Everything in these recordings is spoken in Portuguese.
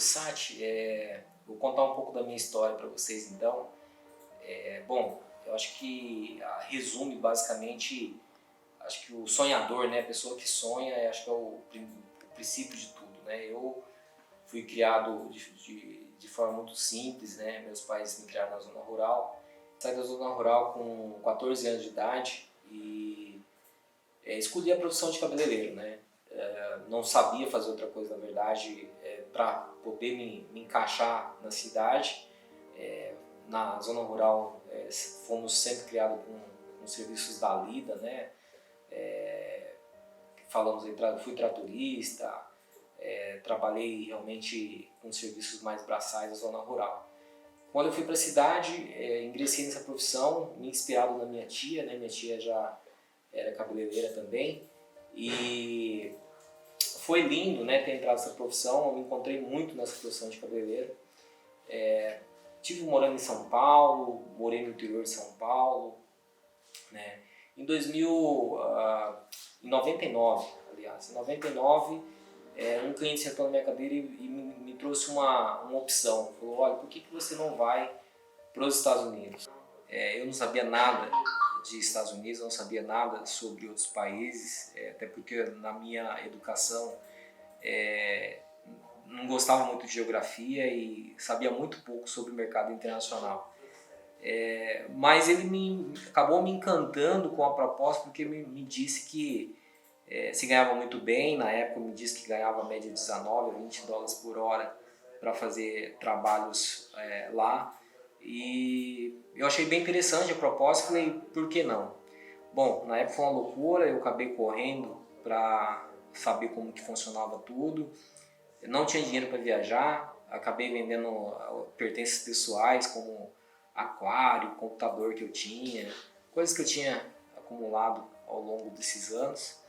Sati, vou contar um pouco da minha história para vocês então. Bom, eu acho que resume basicamente, acho que o sonhador, né, a pessoa que sonha, acho que é o princípio de tudo, né. Eu fui criado de forma muito simples, né, meus pais me criaram na zona rural. Saí da zona rural com 14 anos de idade e escolhi a profissão de cabeleireiro, né. Não sabia fazer outra coisa, na verdade, para poder me encaixar na cidade. Na zona rural, fomos sempre criados com serviços da lida, né? Fui tratorista, trabalhei realmente com serviços mais braçais da zona rural. Quando eu fui para a cidade, ingressei nessa profissão, me inspirado na minha tia, né? Minha tia já era cabeleireira também, e foi lindo, né, ter entrado nessa profissão. Eu me encontrei muito nessa profissão de cabeleireiro. Tive morando em São Paulo, morei no interior de São Paulo, né. Em 99, aliás, em 99, um cliente sentou na minha cadeira e me trouxe uma opção. Falou: olha, por que você não vai para os Estados Unidos? Eu não sabia nada de Estados Unidos, não sabia nada sobre outros países, até porque na minha educação não gostava muito de geografia e sabia muito pouco sobre o mercado internacional. Mas ele acabou me encantando com a proposta, porque me disse que se ganhava muito bem. Na época me disse que ganhava a média de 19 a 20 dólares por hora para fazer trabalhos lá. E eu achei bem interessante a proposta e falei, por que não? Bom, na época foi uma loucura, eu acabei correndo para saber como que funcionava tudo. Eu não tinha dinheiro para viajar, acabei vendendo pertences pessoais como aquário, computador que eu tinha, coisas que eu tinha acumulado ao longo desses anos,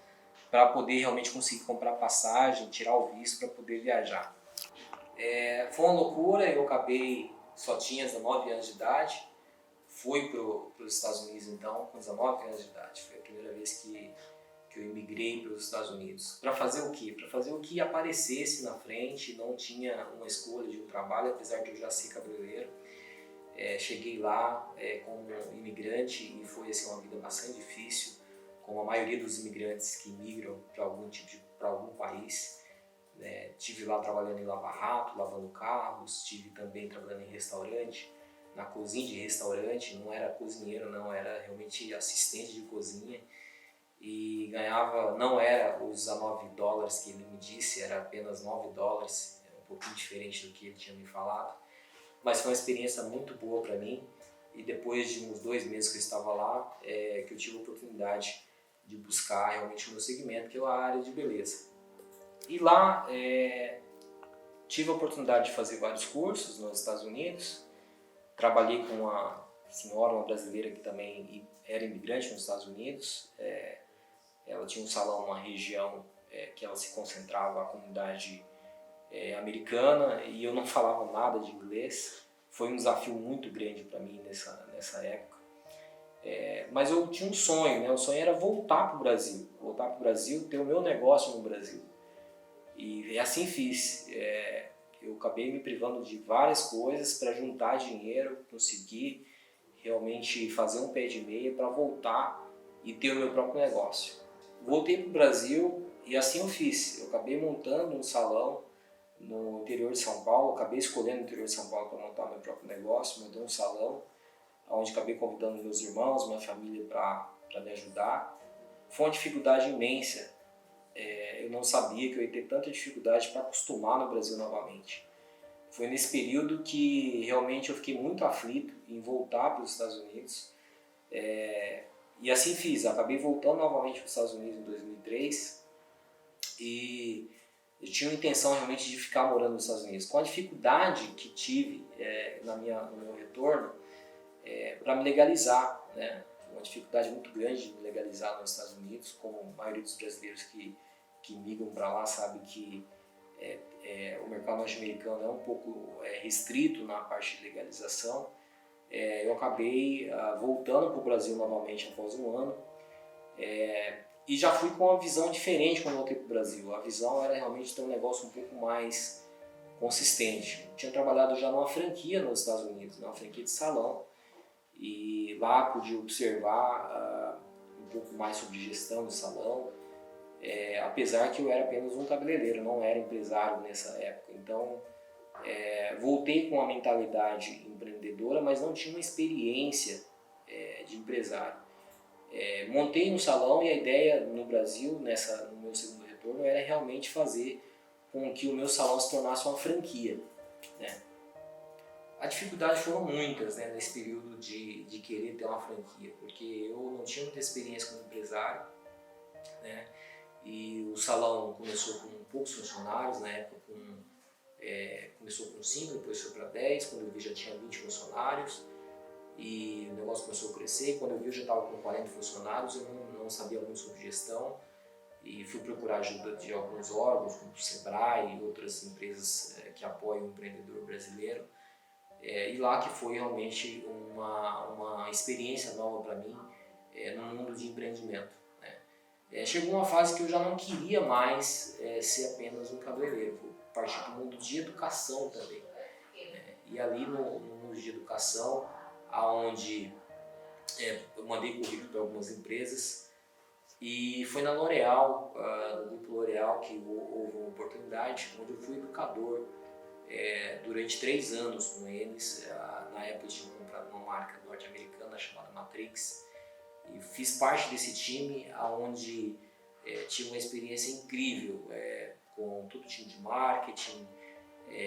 para poder realmente conseguir comprar passagem, tirar o visto para poder viajar. Foi uma loucura, eu só tinha 19 anos de idade, fui para os Estados Unidos então, com 19 anos de idade. Foi a primeira vez que eu imigrei para os Estados Unidos. Para fazer o quê? Para fazer o que aparecesse na frente. Não tinha uma escolha de um trabalho, apesar de eu já ser cabeleireiro. Cheguei lá como imigrante e foi assim, uma vida bastante difícil, como a maioria dos imigrantes que migram para algum país. Tive lá trabalhando em lava-rato, lavando carros, tive também trabalhando em restaurante, na cozinha de restaurante. Não era cozinheiro, não, era realmente assistente de cozinha, e ganhava, não era os 19 dólares que ele me disse, era apenas 9 dólares, era um pouquinho diferente do que ele tinha me falado, mas foi uma experiência muito boa para mim. E depois de uns 2 meses que eu estava lá, que eu tive a oportunidade de buscar realmente o meu segmento, que é a área de beleza. E lá tive a oportunidade de fazer vários cursos nos Estados Unidos. Trabalhei com uma senhora, uma brasileira que também era imigrante nos Estados Unidos. Ela tinha um salão numa região que ela se concentrava a comunidade americana, e eu não falava nada de inglês. Foi um desafio muito grande para mim nessa época. Mas eu tinha um sonho, né? O sonho era voltar para o Brasil, ter o meu negócio no Brasil. E assim fiz. Eu acabei me privando de várias coisas para juntar dinheiro, conseguir realmente fazer um pé de meia para voltar e ter o meu próprio negócio. Voltei para o Brasil e assim eu fiz. Eu acabei montando um salão no interior de São Paulo, acabei escolhendo o interior de São Paulo para montar meu próprio negócio. Montei um salão, onde acabei convidando meus irmãos, minha família para me ajudar. Foi uma dificuldade imensa. Eu não sabia que eu ia ter tanta dificuldade para acostumar no Brasil novamente. Foi nesse período que realmente eu fiquei muito aflito em voltar para os Estados Unidos. E assim fiz, acabei voltando novamente para os Estados Unidos em 2003 e eu tinha a intenção realmente de ficar morando nos Estados Unidos. Com a dificuldade que tive no meu retorno para me legalizar, né? Uma dificuldade muito grande de me legalizar nos Estados Unidos, como a maioria dos brasileiros que migram para lá sabe que o mercado norte-americano é um pouco restrito na parte de legalização. Eu acabei voltando para o Brasil novamente após um ano, e já fui com uma visão diferente quando voltei para o Brasil. A visão era realmente ter um negócio um pouco mais consistente. Eu tinha trabalhado já numa franquia nos Estados Unidos, numa franquia de salão, e lá pude observar um pouco mais sobre gestão de salão, apesar que eu era apenas um cabeleireiro, não era empresário nessa época. Então voltei com uma mentalidade empreendedora, mas não tinha uma experiência de empresário. Montei um salão e a ideia no Brasil, no meu segundo retorno, era realmente fazer com que o meu salão se tornasse uma franquia, né? As dificuldades foram muitas, né, nesse período de querer ter uma franquia, porque eu não tinha muita experiência como empresário, né? E o salão começou com poucos funcionários, na época começou com 5, depois foi para 10, quando eu vi já tinha 20 funcionários, e o negócio começou a crescer. Quando eu vi eu já estava com 40 funcionários, eu não sabia muito sobre gestão, e fui procurar ajuda de alguns órgãos, como o Sebrae e outras empresas que apoiam o empreendedor brasileiro. E lá que foi realmente uma experiência nova para mim no mundo de empreendimento, né? Chegou uma fase que eu já não queria mais ser apenas um cabeleireiro, vou partir para o mundo de educação também, né? E ali no mundo de educação, aonde eu mandei currículo para algumas empresas, e foi na L'Oréal, no grupo L'Oréal, que houve uma oportunidade onde eu fui educador durante 3 anos com eles. Na época eu tinha comprado uma marca norte-americana chamada Matrix, e fiz parte desse time onde tive uma experiência incrível com todo o time de marketing,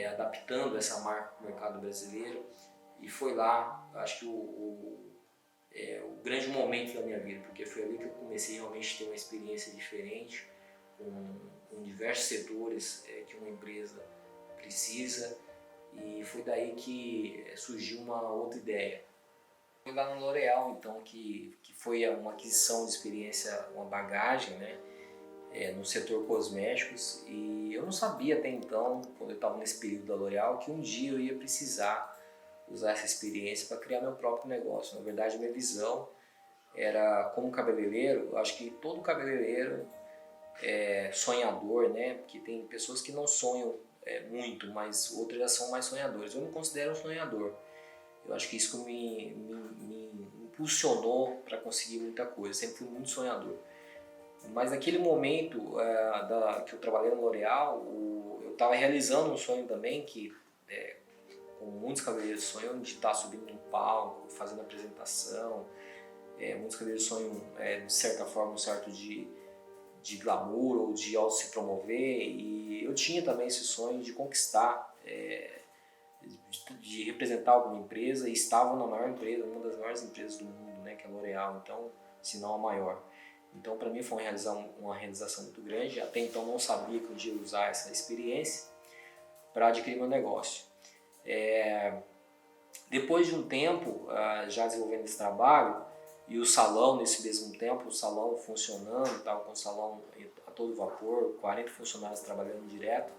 adaptando essa marca para o mercado brasileiro. E foi lá, acho que o grande momento da minha vida, porque foi ali que eu comecei realmente a ter uma experiência diferente com diversos setores que uma empresa precisa, e foi daí que surgiu uma outra ideia. Foi lá no L'Oréal, então, que foi uma aquisição de experiência, uma bagagem, né, no setor cosméticos, e eu não sabia até então, quando eu estava nesse período da L'Oréal, que um dia eu ia precisar usar essa experiência para criar meu próprio negócio. Na verdade, minha visão era, como cabeleireiro, acho que todo cabeleireiro é sonhador, né? Porque tem pessoas que não sonham muito, mas outras já são mais sonhadores. Eu me considero um sonhador. Eu acho que isso me impulsionou para conseguir muita coisa. Sempre fui muito sonhador. Mas naquele momento que eu trabalhei no L'Oréal, eu estava realizando um sonho também que como muitos cabeleireiros sonham de estar subindo no palco, fazendo apresentação. Muitos cabeleireiros sonham, de certa forma, um certo de glamour ou de auto se promover, e eu tinha também esse sonho de conquistar, de representar alguma empresa, e estava na maior empresa, uma das maiores empresas do mundo, né, que é a L'Oréal, então, se não a maior. Então, para mim foi uma realização muito grande. Até então não sabia que eu ia usar essa experiência para adquirir meu negócio. Depois de um tempo já desenvolvendo esse trabalho, e o salão nesse mesmo tempo, o salão funcionando, estava com o salão a todo vapor, 40 funcionários trabalhando direto.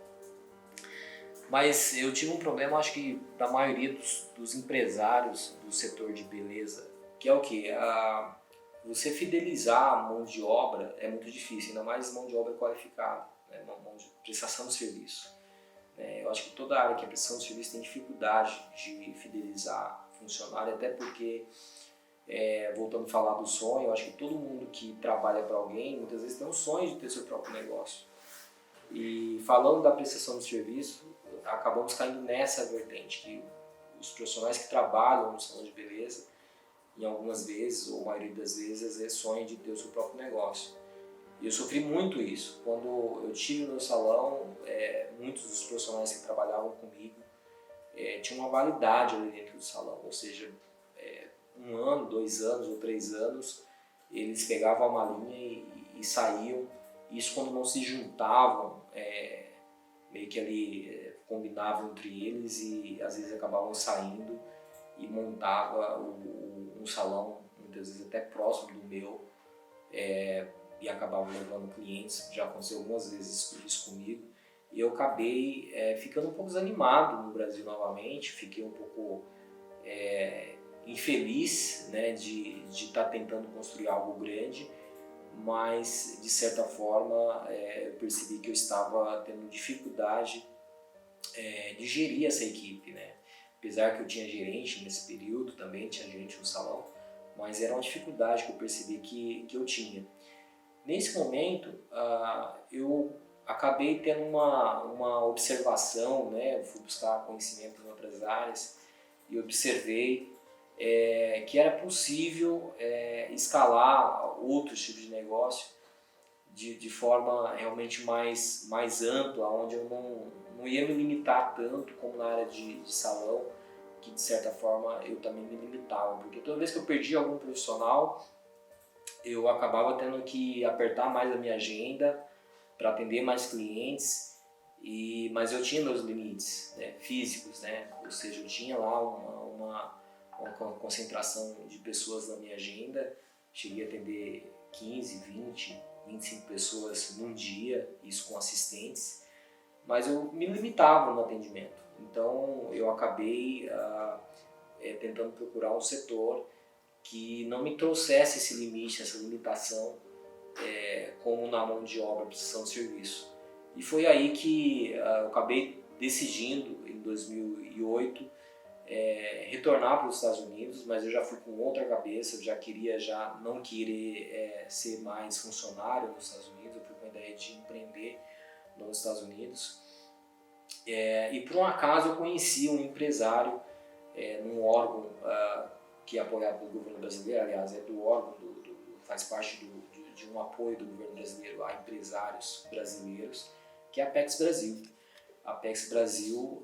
Mas eu tive um problema, acho que da maioria dos empresários do setor de beleza, que é o quê? Você fidelizar a mão de obra é muito difícil, ainda mais mão de obra qualificada, né? Mão de prestação de serviço. Eu acho que toda área que é prestação de serviço tem dificuldade de fidelizar funcionário, até porque, voltando a falar do sonho, eu acho que todo mundo que trabalha para alguém, muitas vezes tem um sonho de ter seu próprio negócio. E falando da prestação de serviço, acabamos caindo nessa vertente, que os profissionais que trabalham no salão de beleza, em algumas vezes, ou a maioria das vezes, sonham de ter o seu próprio negócio. E eu sofri muito isso. Quando eu tive no meu salão, muitos dos profissionais que trabalhavam comigo tinham uma validade ali dentro do salão, ou seja, 1 ano, 2 anos ou 3 anos, eles pegavam a malinha e saíam. Isso quando não se juntavam, meio que ali combinavam entre eles, e às vezes acabavam saindo e montava um salão, muitas vezes até próximo do meu, e acabavam levando clientes. Já aconteceu algumas vezes isso comigo, e eu acabei ficando um pouco desanimado no Brasil novamente. Fiquei um pouco infeliz, né, de estar tentando construir algo grande, mas de certa forma eu percebi que eu estava tendo dificuldade de gerir essa equipe, né? Apesar que eu tinha gerente nesse período, também tinha gerente no salão, mas era uma dificuldade que eu percebi que eu tinha. Nesse momento, eu acabei tendo uma observação, né? Eu fui buscar conhecimento em outras áreas e observei que era possível escalar outros tipos de negócio de forma realmente mais ampla, onde eu não ia me limitar tanto como na área de salão, que de certa forma eu também me limitava, porque toda vez que eu perdia algum profissional, eu acabava tendo que apertar mais a minha agenda para atender mais clientes, mas eu tinha meus limites, né, físicos, né? Ou seja, eu tinha lá uma concentração de pessoas na minha agenda, cheguei a atender 15, 20, 25 pessoas num dia, isso com assistentes, mas eu me limitava no atendimento. Então eu acabei tentando procurar um setor que não me trouxesse esse limite, essa limitação, como na mão de obra, prestação de serviço. E foi aí que eu acabei decidindo, em 2008, retornar para os Estados Unidos, mas eu já fui com outra cabeça, eu já queria não querer ser mais funcionário nos Estados Unidos, eu fui com a ideia de empreender nos Estados Unidos. E por um acaso eu conheci um empresário num órgão que é apoiado pelo governo brasileiro, aliás, é do órgão, faz parte de um apoio do governo brasileiro a empresários brasileiros, que é a Apex Brasil. A Apex Brasil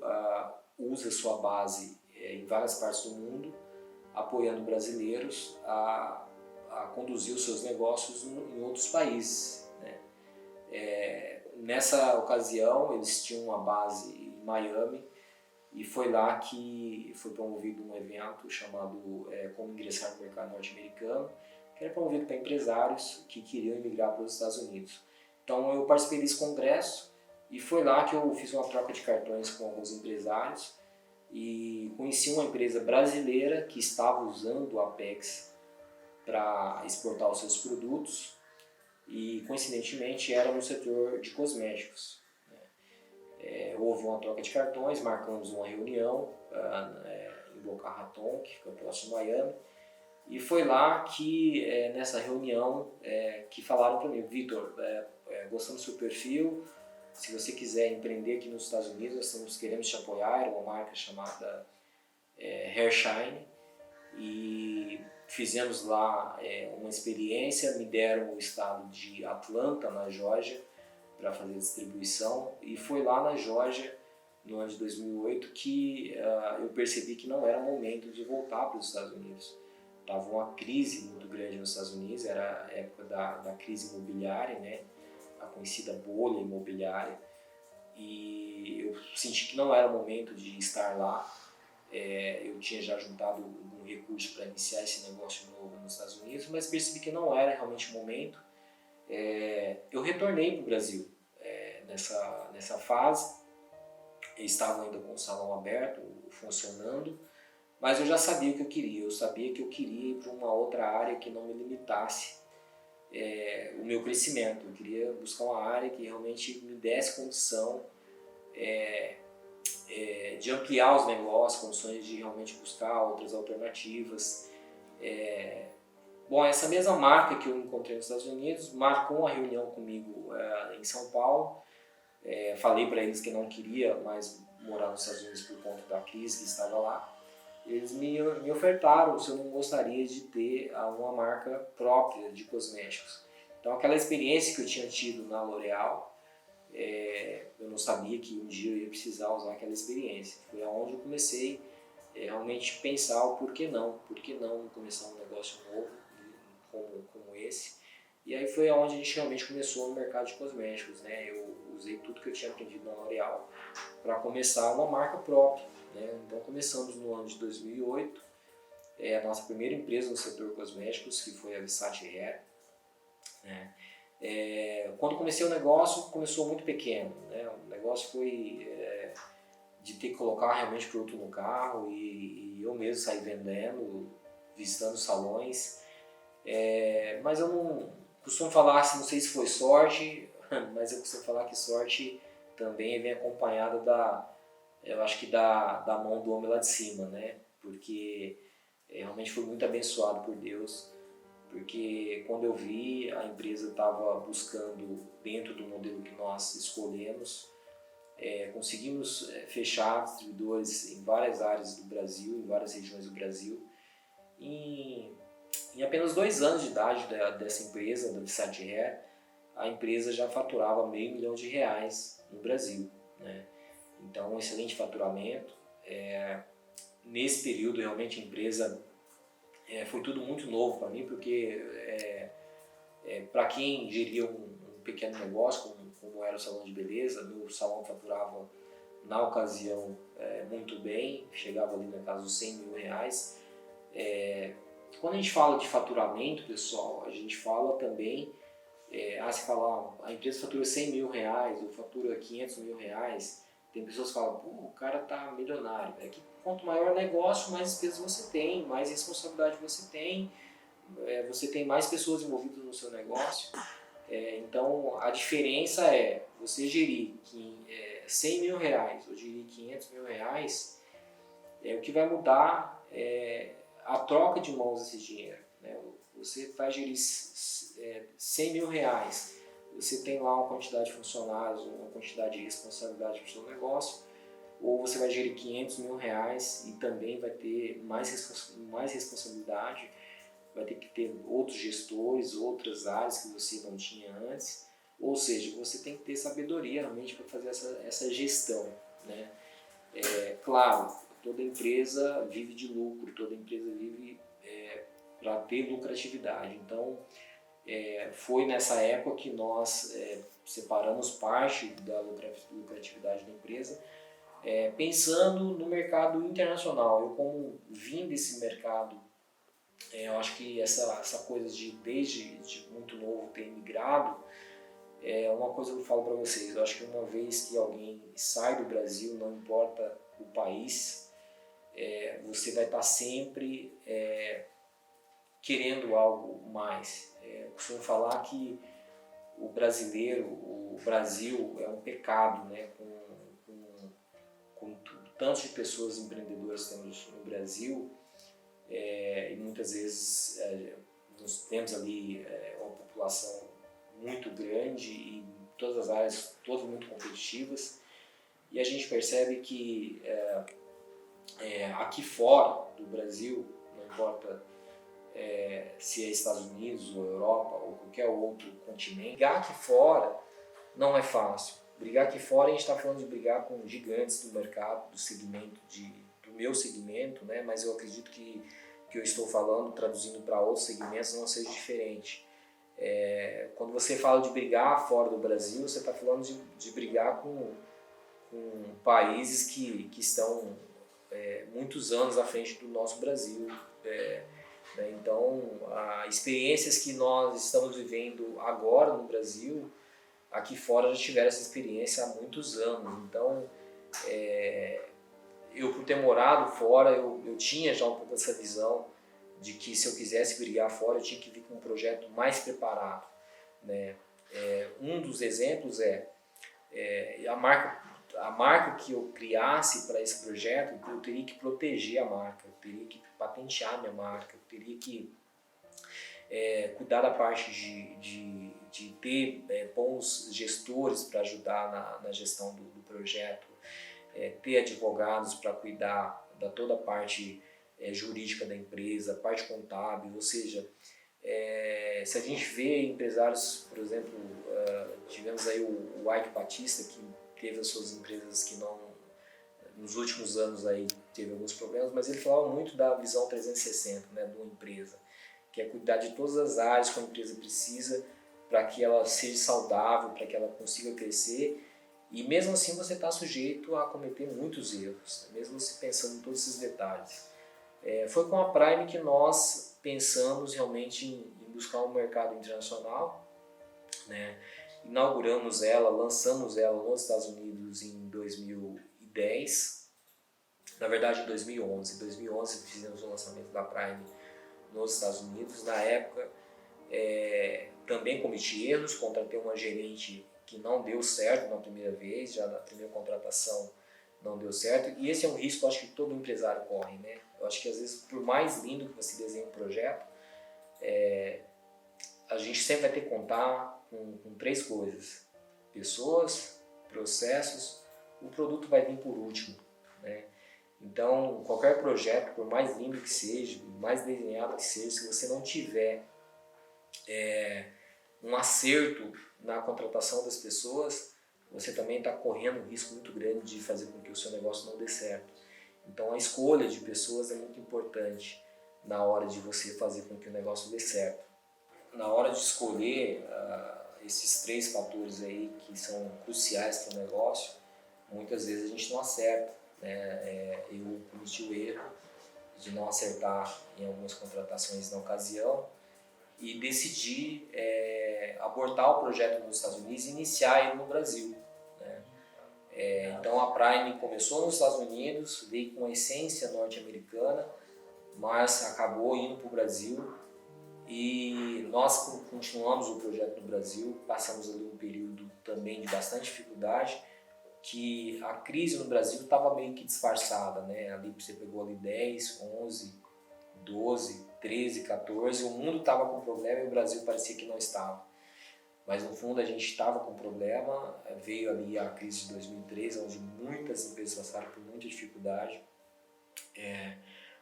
usa sua base em várias partes do mundo, apoiando brasileiros a conduzir os seus negócios em outros países, né? Nessa ocasião, eles tinham uma base em Miami e foi lá que foi promovido um evento chamado Como Ingressar no Mercado Norte-Americano, que era promovido para empresários que queriam emigrar para os Estados Unidos. Então eu participei desse congresso e foi lá que eu fiz uma troca de cartões com alguns empresários e conheci uma empresa brasileira que estava usando a Apex para exportar os seus produtos e coincidentemente era no setor de cosméticos. Houve uma troca de cartões, marcamos uma reunião em Boca Raton, que fica próximo de Miami, e foi lá que nessa reunião que falaram para mim: Vitor, gostamos do seu perfil, se você quiser empreender aqui nos Estados Unidos, nós queremos te apoiar. Era uma marca chamada Hairshine, e fizemos lá uma experiência, me deram o estado de Atlanta, na Geórgia, para fazer distribuição, e foi lá na Geórgia, no ano de 2008, que eu percebi que não era momento de voltar para os Estados Unidos. Estava uma crise muito grande nos Estados Unidos, era a época da crise imobiliária, né? A conhecida bolha imobiliária, e eu senti que não era momento de estar lá. Eu tinha já juntado um recurso para iniciar esse negócio novo nos Estados Unidos, mas percebi que não era realmente o momento. Eu retornei para o Brasil nessa fase. Eu estava ainda com o salão aberto, funcionando, mas eu já sabia o que eu queria. Eu sabia que eu queria ir para uma outra área que não me limitasse o meu crescimento. Eu queria buscar uma área que realmente me desse condição de ampliar os negócios, condições de realmente buscar outras alternativas. Bom, essa mesma marca que eu encontrei nos Estados Unidos marcou uma reunião comigo em São Paulo. Falei para eles que não queria mais morar nos Estados Unidos por conta da crise que estava lá. Eles me ofertaram se eu não gostaria de ter uma marca própria de cosméticos. Então aquela experiência que eu tinha tido na L'Oréal, eu não sabia que um dia eu ia precisar usar aquela experiência. Foi onde eu comecei realmente pensar o por que não começar um negócio novo como esse. E aí foi onde a gente realmente começou no mercado de cosméticos, né? Eu usei tudo que eu tinha aprendido na L'Oréal para começar uma marca própria, né? Então começamos no ano de 2008, a nossa primeira empresa no setor cosméticos, que foi a Versace Hair, né? Quando comecei o negócio, começou muito pequeno, né? O negócio foi de ter que colocar realmente produto no carro e eu mesmo sair vendendo, visitando salões. Mas eu não costumo falar, não sei se foi sorte, mas eu costumo falar que sorte também vem acompanhada eu acho que da mão do homem lá de cima, né? Porque realmente fui muito abençoado por Deus, porque quando eu vi, a empresa estava buscando, dentro do modelo que nós escolhemos, conseguimos fechar distribuidores em várias áreas do Brasil, em várias regiões do Brasil. Em apenas 2 anos de idade dessa empresa, da Visat Hair, a empresa já faturava R$500 mil no Brasil, né? Então, um excelente faturamento. Nesse período, realmente, a empresa foi tudo muito novo para mim, porque para quem geria um pequeno negócio, como era o salão de beleza, meu salão faturava, na ocasião, muito bem, chegava ali na casa dos R$100 mil. Quando a gente fala de faturamento, pessoal, a gente fala também, se falar, a empresa fatura R$100 mil, ou fatura R$500 mil, tem pessoas que falam, pô, o cara tá milionário. É que quanto maior o negócio, mais despesas você tem, mais responsabilidade você tem mais pessoas envolvidas no seu negócio. Então, a diferença é você gerir R$100 mil ou gerir R$500 mil, o que vai mudar a troca de mãos desse dinheiro, né? Você vai gerir R$100 mil, você tem lá uma quantidade de funcionários, uma quantidade de responsabilidade para o seu negócio, ou você vai gerir R$500 mil e também vai ter mais responsabilidade, vai ter que ter outros gestores, outras áreas que você não tinha antes, ou seja, você tem que ter sabedoria realmente para fazer essa gestão, né? Claro, toda empresa vive de lucro, toda empresa vive para ter lucratividade. Então, foi nessa época que nós separamos parte da lucratividade da empresa, pensando no mercado internacional. Eu, como vim desse mercado, eu acho que essa coisa desde muito novo ter migrado, é uma coisa que eu falo para vocês. Eu acho que uma vez que alguém sai do Brasil, não importa o país, você vai estar sempre querendo algo mais. Eu costumo falar que o Brasil é um pecado, né? Com tanto de pessoas empreendedoras que temos no Brasil, e muitas vezes nós temos ali uma população muito grande e todas as áreas, todas muito competitivas, e a gente percebe que aqui fora do Brasil, não importa se é Estados Unidos ou Europa ou qualquer outro continente, brigar aqui fora não é fácil. Brigar aqui fora, a gente está falando de brigar com gigantes do mercado, do segmento, do meu segmento, né? Mas eu acredito que eu estou falando, traduzindo para outros segmentos, não seja diferente. Quando você fala de brigar fora do Brasil, você está falando de brigar com países que estão muitos anos à frente do nosso Brasil. Né? Então, as experiências que nós estamos vivendo agora no Brasil, aqui fora já tiveram essa experiência há muitos anos. Então, eu, por ter morado fora, eu tinha já um pouco essa visão de que se eu quisesse brigar fora, eu tinha que vir com um projeto mais preparado, né? Um dos exemplos a marca que eu criasse para esse projeto, eu teria que proteger a marca, eu teria que patentear minha marca, eu teria que cuidar da parte de ter bons gestores para ajudar na gestão do projeto, ter advogados para cuidar da toda a parte jurídica da empresa, parte contábil, ou seja, se a gente vê empresários, por exemplo, tivemos aí o Ike Batista, que teve as suas empresas que não, nos últimos anos aí teve alguns problemas, mas ele falava muito da visão 360, né, de uma empresa, que é cuidar de todas as áreas que a empresa precisa para que ela seja saudável, para que ela consiga crescer, e mesmo assim você está sujeito a cometer muitos erros, né, mesmo se pensando em todos esses detalhes. Foi com a Prime que nós pensamos realmente em buscar um mercado internacional, né? Inauguramos ela, lançamos ela nos Estados Unidos em 2010, na verdade em 2011. Em 2011 fizemos o lançamento da Prime nos Estados Unidos. Na época também cometi erros, contratei uma gerente que não deu certo na primeira vez, já na primeira contratação não deu certo. E esse é um risco, eu acho que todo empresário corre, né? Eu acho que às vezes, por mais lindo que você desenhe um projeto, a gente sempre vai ter que contar com três coisas: pessoas, processos, o produto vai vir por último, né? Então, qualquer projeto, por mais lindo que seja, mais desenhado que seja, se você não tiver um acerto na contratação das pessoas, você também está correndo um risco muito grande de fazer com que o seu negócio não dê certo. Então, a escolha de pessoas é muito importante na hora de você fazer com que o negócio dê certo. Na hora de escolher esses três fatores aí que são cruciais para o negócio, muitas vezes a gente não acerta, né? Eu cometi o erro de não acertar em algumas contratações na ocasião e decidi abortar o projeto nos Estados Unidos e iniciar ele no Brasil, né? Então a Prime começou nos Estados Unidos, veio com a essência norte-americana, mas acabou indo para o Brasil e nós continuamos o projeto no Brasil. Passamos ali um período também de bastante dificuldade, que a crise no Brasil estava meio que disfarçada, né? Ali você pegou ali 10, 11, 12, 13, 14, o mundo estava com problema e o Brasil parecia que não estava. Mas no fundo a gente estava com problema, veio ali a crise de 2013, onde muitas empresas passaram por muita dificuldade.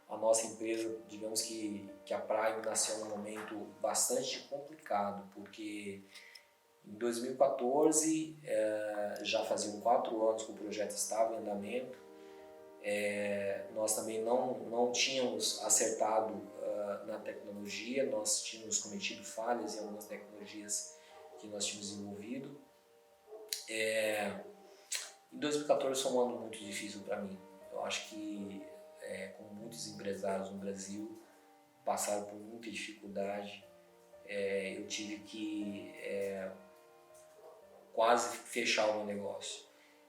A nossa empresa, digamos que a Prime nasceu num momento bastante complicado, porque em 2014, já faziam 4 anos que o projeto estava em andamento. Nós também não tínhamos acertado na tecnologia, nós tínhamos cometido falhas em algumas tecnologias que nós tínhamos desenvolvido. Em 2014 foi um ano muito difícil para mim. Eu acho que, como muitos empresários no Brasil passaram por muita dificuldade, eu tive que quase fechar o meu negócio.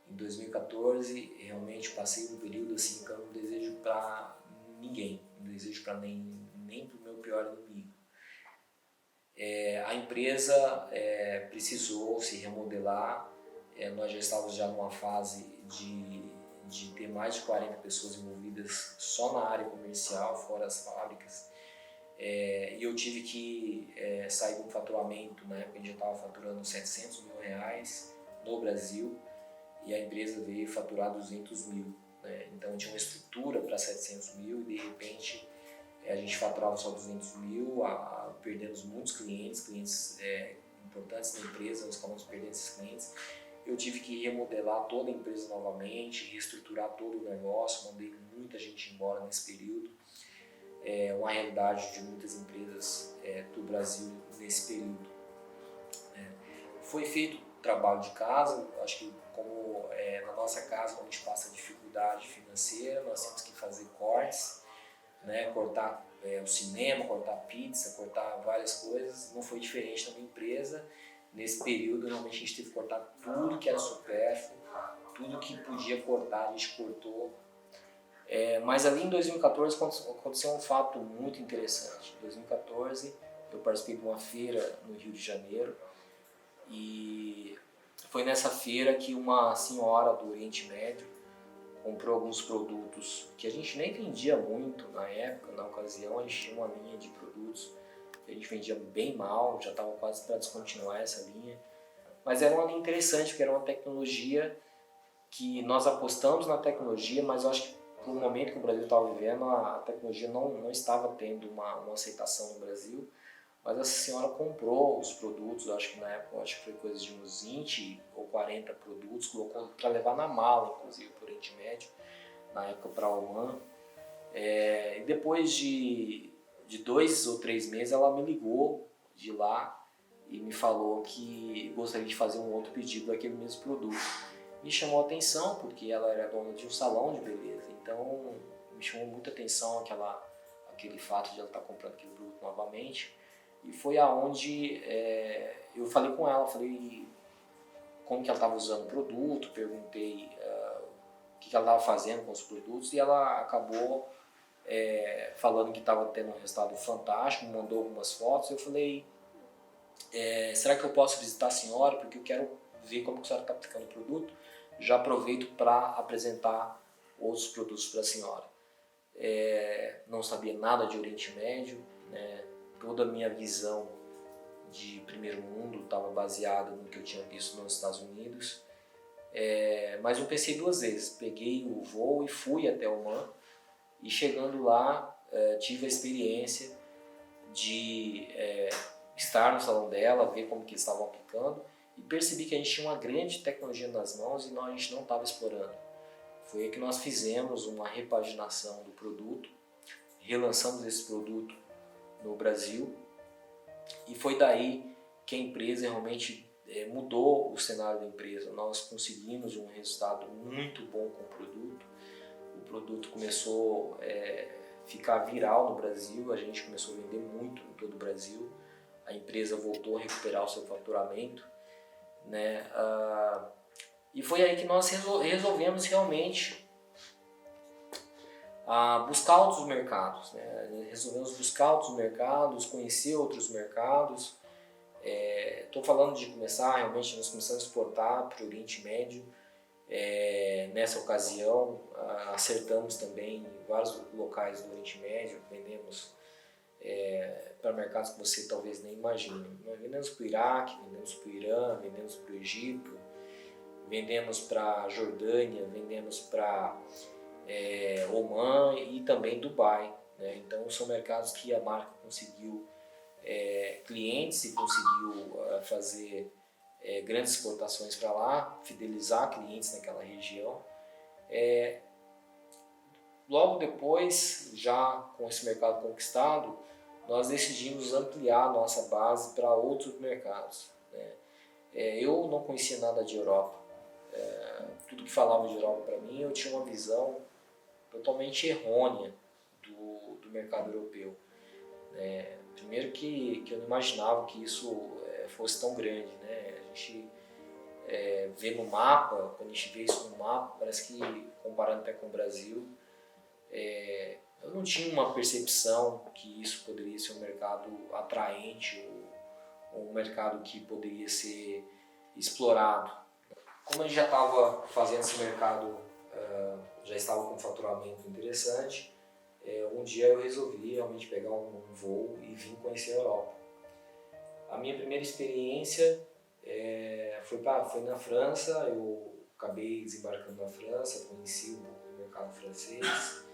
Em 2014, realmente passei um período assim que eu não desejo para ninguém, não desejo para nem para o meu pior inimigo. A empresa precisou se remodelar, nós já estávamos já numa fase de ter mais de 40 pessoas envolvidas só na área comercial, fora as fábricas. E eu tive que sair de um faturamento, na época a gente já estava faturando R$700 mil no Brasil, e a empresa veio faturar 200 mil, né? Então tinha uma estrutura para 700 mil e de repente a gente faturava só 200 mil, perdemos muitos clientes importantes da empresa, nós acabamos perdendo esses clientes. Eu tive que remodelar toda a empresa novamente, reestruturar todo o negócio, mandei muita gente embora nesse período. Uma realidade de muitas empresas do Brasil nesse período. Foi feito trabalho de casa, acho que como na nossa casa, quando a gente passa dificuldade financeira, nós temos que fazer cortes, né? Cortar o cinema, cortar pizza, cortar várias coisas. Não foi diferente na minha empresa. Nesse período, normalmente a gente teve que cortar tudo que era supérfluo, tudo que podia cortar, a gente cortou. Mas ali em 2014 aconteceu um fato muito interessante. Em 2014 eu participei de uma feira no Rio de Janeiro e foi nessa feira que uma senhora do Oriente Médio comprou alguns produtos que a gente nem vendia muito na época, na ocasião. A gente tinha uma linha de produtos que a gente vendia bem mal, já estava quase para descontinuar essa linha. Mas era uma linha interessante, porque era uma tecnologia que nós apostamos na tecnologia, mas eu acho que no momento que o Brasil estava vivendo, a tecnologia não estava tendo uma aceitação no Brasil. Mas essa senhora comprou os produtos, acho que na época acho que foi coisa de uns 20 ou 40 produtos, colocou para levar na mala, inclusive, para o Oriente Médio, na época para Oman. E depois de 2 ou 3 meses, ela me ligou de lá e me falou que gostaria de fazer um outro pedido daquele mesmo produto. Me chamou a atenção, porque ela era dona de um salão de beleza, então me chamou muita atenção aquele fato de ela estar comprando aquele produto novamente. E foi aonde eu falei com ela, falei como que ela estava usando o produto, perguntei o que ela estava fazendo com os produtos, e ela acabou falando que estava tendo um resultado fantástico, me mandou algumas fotos. Eu falei, será que eu posso visitar a senhora, porque eu quero ver como que a senhora está aplicando o produto? já aproveito para apresentar outros produtos para a senhora. Não sabia nada de Oriente Médio, né? Toda a minha visão de primeiro mundo estava baseada no que eu tinha visto nos Estados Unidos. Mas eu pensei duas vezes, peguei o voo e fui até Oman, e chegando lá tive a experiência de estar no salão dela, ver como que eles estavam aplicando, e percebi que a gente tinha uma grande tecnologia nas mãos e a gente não estava explorando. Foi aí que nós fizemos uma repaginação do produto, relançamos esse produto no Brasil, e foi daí que a empresa realmente mudou o cenário da empresa. Nós conseguimos um resultado muito bom com o produto começou a ficar viral no Brasil, a gente começou a vender muito em todo o Brasil, a empresa voltou a recuperar o seu faturamento, né? E foi aí que nós resolvemos realmente buscar outros mercados, né? Resolvemos buscar outros mercados, conhecer outros mercados. Estou falando de começar, realmente nós começamos a exportar para o Oriente Médio. Nessa ocasião acertamos também em vários locais do Oriente Médio, vendemos para mercados que você talvez nem imagine. Vendemos para o Iraque, vendemos para o Irã, vendemos para o Egito, vendemos para a Jordânia, vendemos para Oman e também Dubai, né? Então são mercados que a marca conseguiu clientes e conseguiu fazer grandes exportações para lá, fidelizar clientes naquela região. Logo depois, já com esse mercado conquistado, nós decidimos ampliar a nossa base para outros mercados, né? Eu não conhecia nada de Europa. Tudo que falava de Europa para mim, eu tinha uma visão totalmente errônea do mercado europeu. Primeiro que eu não imaginava que isso fosse tão grande, né? A gente vê no mapa, quando a gente vê isso no mapa, parece que, comparando até com o Brasil, eu não tinha uma percepção que isso poderia ser um mercado atraente ou um mercado que poderia ser explorado. Como a gente já estava fazendo esse mercado, já estava com um faturamento interessante, um dia eu resolvi realmente pegar um voo e vim conhecer a Europa. A minha primeira experiência foi na França. Eu acabei desembarcando na França, conheci um pouco do mercado francês,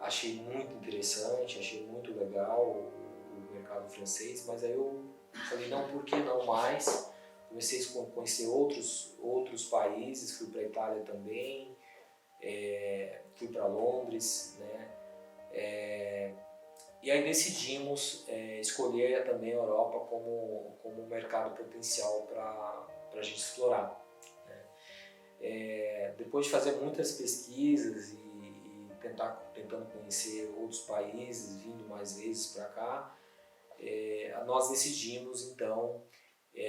achei muito interessante, achei muito legal o mercado francês, mas aí eu falei, não, por que não mais? Comecei a conhecer outros países, fui para a Itália também, fui para Londres, né? E aí decidimos escolher também a Europa como um mercado potencial para a gente explorar, né? Depois de fazer muitas pesquisas e tentando conhecer outros países, vindo mais vezes para cá, nós decidimos então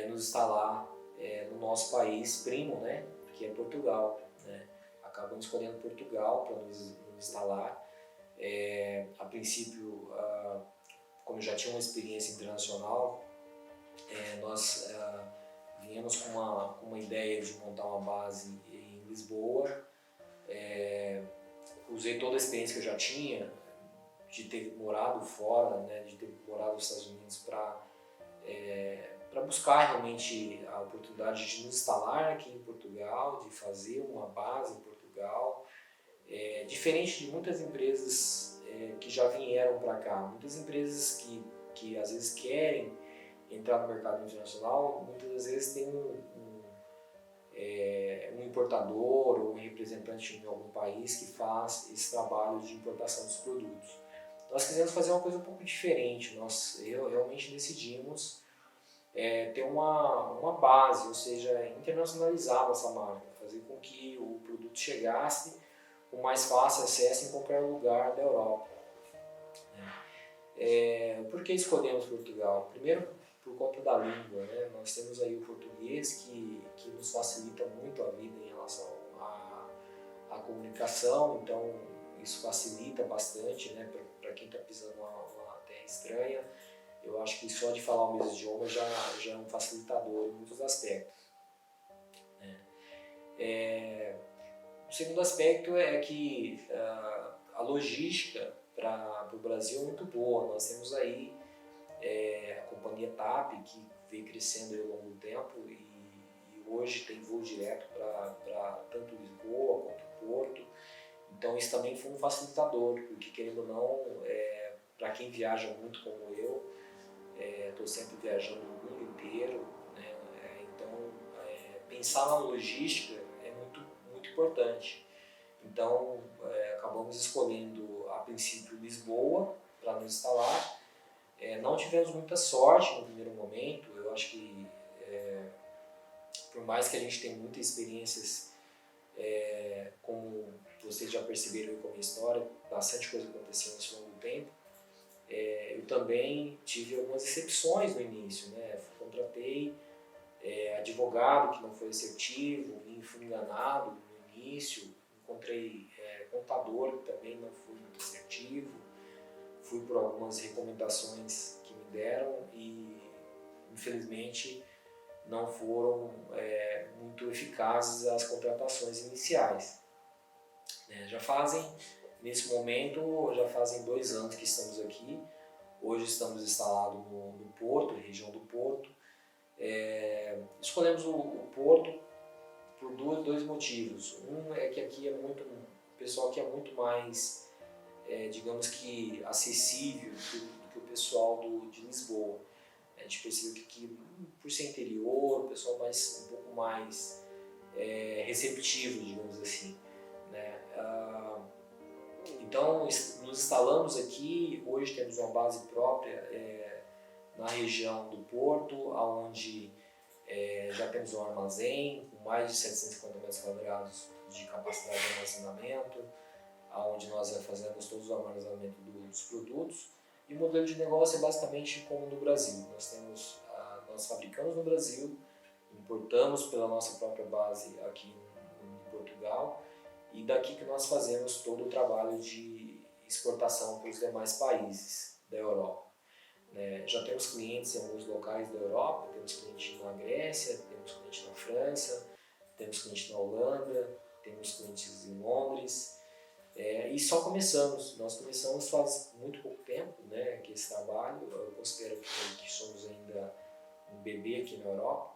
nos instalar no nosso país primo, né, que é Portugal, né? Acabamos escolhendo Portugal para nos instalar. A princípio, como eu já tinha uma experiência internacional, nós viemos com uma ideia de montar uma base em Lisboa. Usei toda a experiência que eu já tinha de ter morado fora, né, de ter morado nos Estados Unidos para buscar realmente a oportunidade de nos instalar aqui em Portugal, de fazer uma base em Portugal. Diferente de muitas empresas que já vieram para cá, muitas empresas que às vezes querem entrar no mercado internacional, muitas das vezes tem um importador ou um representante de algum país que faz esse trabalho de importação dos produtos. Nós quisemos fazer uma coisa um pouco diferente. Nós realmente decidimos ter uma base, ou seja, internacionalizar essa marca, fazer com que o produto chegasse com mais fácil acesso em qualquer lugar da Europa. Por que escolhemos Portugal? Primeiro, por conta da língua, né? Nós temos aí o português que nos facilita muito a vida em relação à comunicação, então isso facilita bastante, né? Para quem está pisando numa terra estranha. Eu acho que só de falar o mesmo idioma já é um facilitador em muitos aspectos, né? O segundo aspecto é que a logística para o Brasil é muito boa. Nós temos aí a companhia TAP, que vem crescendo ao longo do tempo e hoje tem voo direto para tanto Lisboa quanto Porto. Então isso também foi um facilitador, porque querendo ou não, para quem viaja muito como eu, estou sempre viajando o mundo inteiro, né? Então pensar na logística é muito importante. Então acabamos escolhendo a princípio Lisboa para nos instalar. Não tivemos muita sorte no primeiro momento. Eu acho que por mais que a gente tenha muitas experiências, como vocês já perceberam com a minha história, bastante coisa aconteceu nesse longo tempo. Eu também tive algumas exceções no início, né? Contratei advogado que não foi assertivo, fui enganado no início, encontrei contador que também não foi muito assertivo, fui por algumas recomendações que me deram e infelizmente não foram muito eficazes as contratações iniciais. Nesse momento, já fazem 2 anos que estamos aqui. Hoje estamos instalados no Porto, região do Porto. Escolhemos o Porto por dois motivos. Um é que aqui o pessoal aqui é muito mais, digamos que, acessível do que o pessoal de Lisboa. A gente percebeu que aqui, por ser interior, o pessoal um pouco mais receptivo, digamos assim, né? Então, nos instalamos aqui. Hoje temos uma base própria na região do Porto, onde já temos um armazém com mais de 750 metros quadrados de capacidade de armazenamento, onde nós fazemos todos os armazenamentos dos produtos. E o modelo de negócio é basicamente como no Brasil. Nós fabricamos no Brasil, importamos pela nossa própria base aqui em Portugal, e daqui que nós fazemos todo o trabalho de exportação para os demais países da Europa. Já temos clientes em alguns locais da Europa, temos clientes na Grécia, temos clientes na França, temos clientes na Holanda, temos clientes em Londres, e só começamos. Nós começamos faz muito pouco tempo, né, que esse trabalho. Eu considero que somos ainda um bebê aqui na Europa,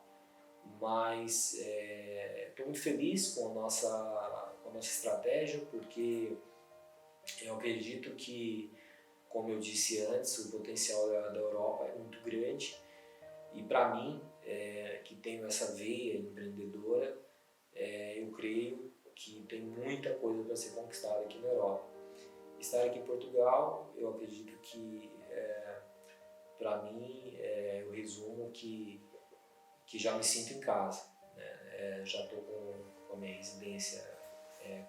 mas estou muito feliz com a nossa estratégia, porque eu acredito que, como eu disse antes, o potencial da Europa é muito grande, e para mim, que tenho essa veia empreendedora, eu creio que tem muita coisa para ser conquistada aqui na Europa. Estar aqui em Portugal, eu acredito que, para mim, eu resumo que já me sinto em casa, né? Já estou com a minha residência,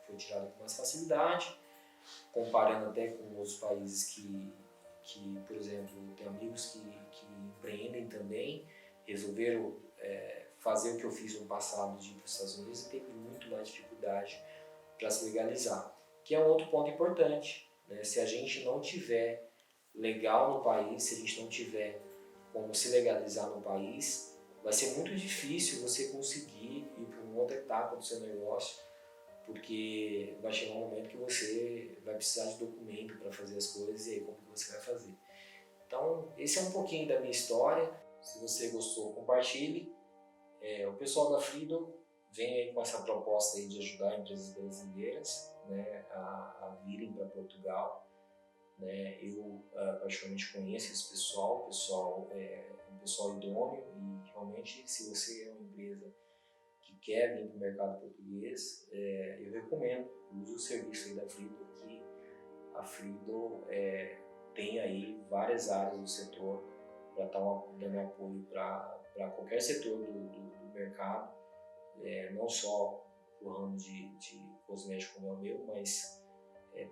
foi tirada com mais facilidade, comparando até com outros países que por exemplo, tem amigos que empreendem também, resolveram fazer o que eu fiz no passado, de ir para os Estados Unidos, e teve muito mais dificuldade para se legalizar, que é um outro ponto importante, né? Se a gente não tiver legal no país, se a gente não tiver como se legalizar no país, vai ser muito difícil você conseguir ir para uma outra etapa do seu negócio, porque vai chegar um momento que você vai precisar de documento para fazer as coisas, e aí como que você vai fazer? Então, esse é um pouquinho da minha história. Se você gostou, compartilhe. O pessoal da Freedom vem aí com essa proposta aí de ajudar empresas brasileiras, né, a virem para Portugal, né? Eu particularmente conheço esse pessoal. O pessoal é um pessoal idôneo, e realmente, se você é uma empresa que quer vir para o mercado português, eu recomendo, use o serviço aí da Freedom, que a Freedom tem aí várias áreas do setor para estar dando apoio para qualquer setor do mercado, não só o ramo de cosmético como é o meu, mas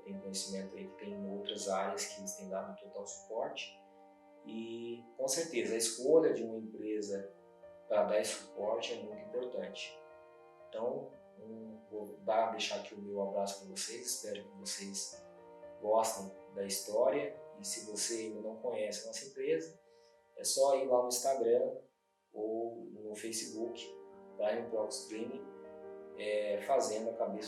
tem conhecimento aí que tem outras áreas que eles têm dado total suporte. E com certeza a escolha de uma empresa para dar esse suporte é muito importante. Então, vou deixar aqui o meu abraço para vocês. Espero que vocês gostem da história, e se você ainda não conhece a nossa empresa, é só ir lá no Instagram ou no Facebook, Prime Pro Streaming, fazendo a cabeça